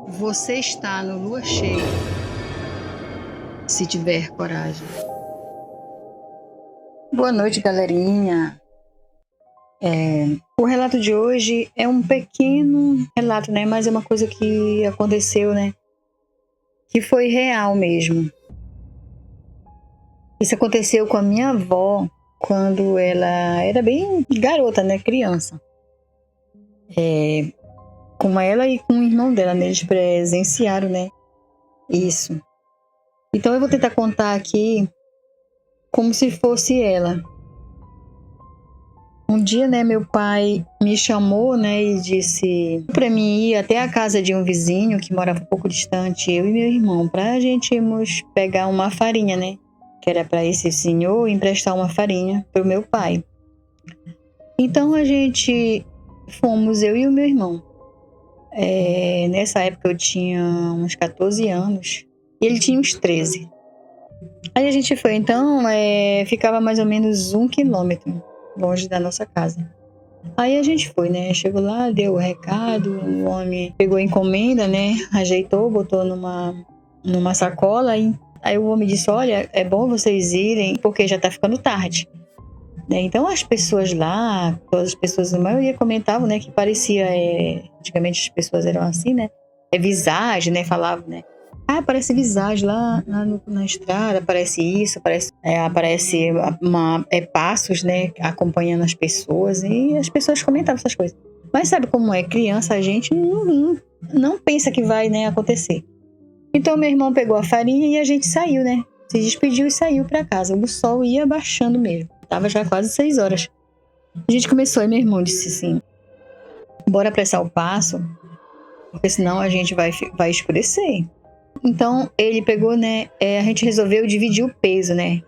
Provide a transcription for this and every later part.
Você está no lua cheia, se tiver coragem. Boa noite, galerinha. O relato de hoje é um pequeno relato, né? Mas é uma coisa que aconteceu, né? Que foi real mesmo. Isso aconteceu com a minha avó quando ela era bem garota, né? Criança. Com ela e com o irmão dela, né? Eles presenciaram, né? Isso. Então eu vou tentar contar aqui como se fosse ela. Um dia, né, meu pai me chamou, né, e disse para mim ir até a casa de um vizinho que morava um pouco distante, eu e meu irmão, pra gente irmos pegar uma farinha, né, que era para esse senhor emprestar uma farinha pro meu pai. Então a gente fomos, eu e o meu irmão. Nessa época eu tinha uns 14 anos e ele tinha uns 13. Aí a gente foi, então, ficava mais ou menos 1 quilômetro longe da nossa casa. Aí a gente foi, né? Chegou lá, deu o recado, o homem pegou a encomenda, né? Ajeitou, botou numa sacola. Aí o homem disse, olha, é bom vocês irem, porque já tá ficando tarde. Né? Então as pessoas lá, todas as pessoas, a maioria comentavam, né? Que parecia, antigamente as pessoas eram assim, né? Visagem, né? Falavam, né? Aparece visagem lá na estrada, aparece isso, aparece passos, né, acompanhando as pessoas, e as pessoas comentavam essas coisas. Mas sabe como é? Criança, a gente não pensa que vai, né, acontecer. Então meu irmão pegou a farinha e a gente saiu, né, se despediu e saiu para casa. O sol ia baixando mesmo, tava já quase 6 horas. A gente começou e meu irmão disse assim, bora apressar o passo, porque senão a gente vai escurecer. Então, ele pegou, né? A gente resolveu dividir o peso, né?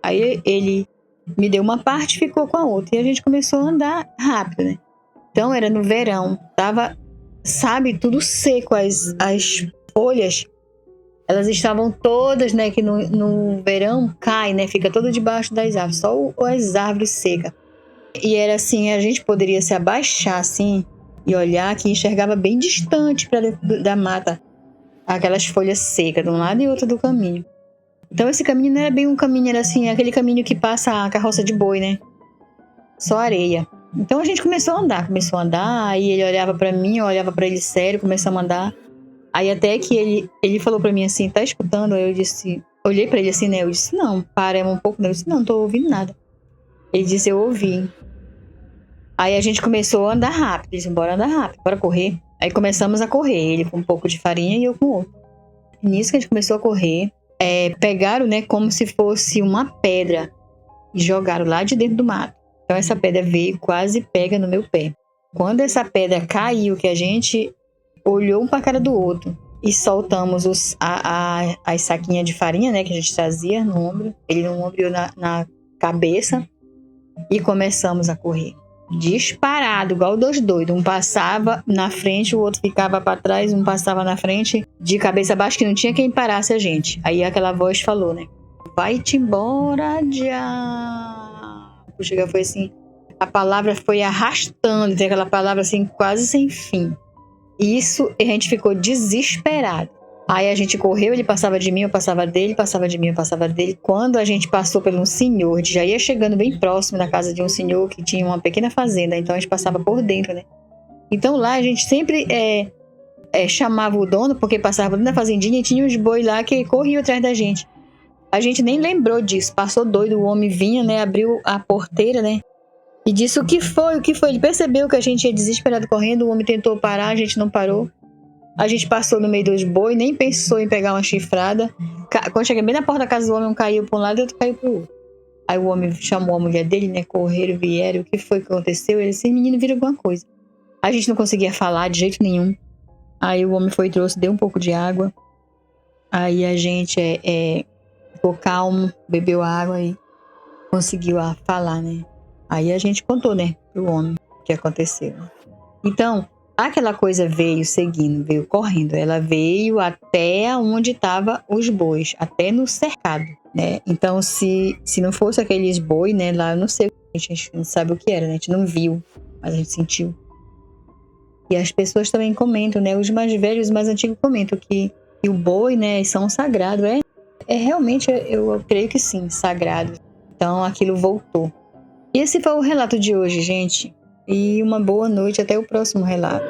Aí ele me deu uma parte e ficou com a outra. E a gente começou a andar rápido, né? Então, era no verão. Tava, sabe, tudo seco. As folhas, elas estavam todas, né? Que no verão cai, né? Fica todo debaixo das árvores. Só as árvores secas. E era assim, a gente poderia se abaixar, assim, e olhar que enxergava bem distante para dentro da mata. Aquelas folhas secas de um lado e outro do caminho. Então esse caminho não era bem um caminho, era assim, aquele caminho que passa a carroça de boi, né? Só areia. Então a gente começou a andar, aí ele olhava pra mim, eu olhava pra ele sério, começamos a andar. Aí até que ele falou pra mim assim, tá escutando? Aí eu disse, olhei pra ele assim, né? Eu disse, não, para um pouco. Eu disse, não tô ouvindo nada. Ele disse, eu ouvi. Aí a gente começou a andar rápido, ele disse, bora andar rápido, bora correr. Aí começamos a correr, ele com um pouco de farinha e eu com outro. Nisso que a gente começou a correr, pegaram, né, como se fosse uma pedra e jogaram lá de dentro do mato. Então essa pedra veio quase pega no meu pé. Quando essa pedra caiu, que a gente olhou um para a cara do outro e soltamos as saquinhas de farinha, né, que a gente trazia no ombro, ele no ombro e eu na cabeça, e começamos a correr. Disparado, igual 2 doidos. Um passava na frente, o outro ficava para trás, um passava na frente, de cabeça baixa, que não tinha quem parasse a gente. Aí aquela voz falou, né? Vai-te embora, diabo. Chega, foi assim, a palavra foi arrastando, tem aquela palavra assim, quase sem fim. Isso, a gente ficou desesperado. Aí a gente correu, ele passava de mim, eu passava dele, passava de mim, eu passava dele. Quando a gente passou por um senhor, já ia chegando bem próximo da casa de um senhor que tinha uma pequena fazenda, então a gente passava por dentro, né? Então lá a gente sempre chamava o dono, porque passava dentro da fazendinha e tinha uns boi lá que corriam atrás da gente. A gente nem lembrou disso, passou doido, o homem vinha, né? Abriu a porteira, né? E disse, o que foi? Ele percebeu que a gente ia desesperado correndo, o homem tentou parar, a gente não parou. A gente passou no meio dos bois, nem pensou em pegar uma chifrada. Quando cheguei bem na porta da casa do homem, um caiu para um lado e outro caiu para o outro. Aí o homem chamou a mulher dele, né? Correram, vieram. O que foi que aconteceu? Ele disse, menino, vira alguma coisa. A gente não conseguia falar de jeito nenhum. Aí o homem foi e trouxe, deu um pouco de água. Aí a gente ficou calmo, bebeu água e conseguiu falar, né? Aí a gente contou, né, pro homem o que aconteceu. Então, aquela coisa veio seguindo, veio correndo. Ela veio até onde estavam os bois, até no cercado, né? Então, se não fosse aqueles bois, né, lá, eu não sei, a gente não sabe o que era, né? A gente não viu, mas a gente sentiu. E as pessoas também comentam, né? Os mais velhos, os mais antigos comentam que o boi, né, são sagrados. É realmente, eu creio que sim, sagrado. Então aquilo voltou. E esse foi o relato de hoje, gente. E uma boa noite, até o próximo relato.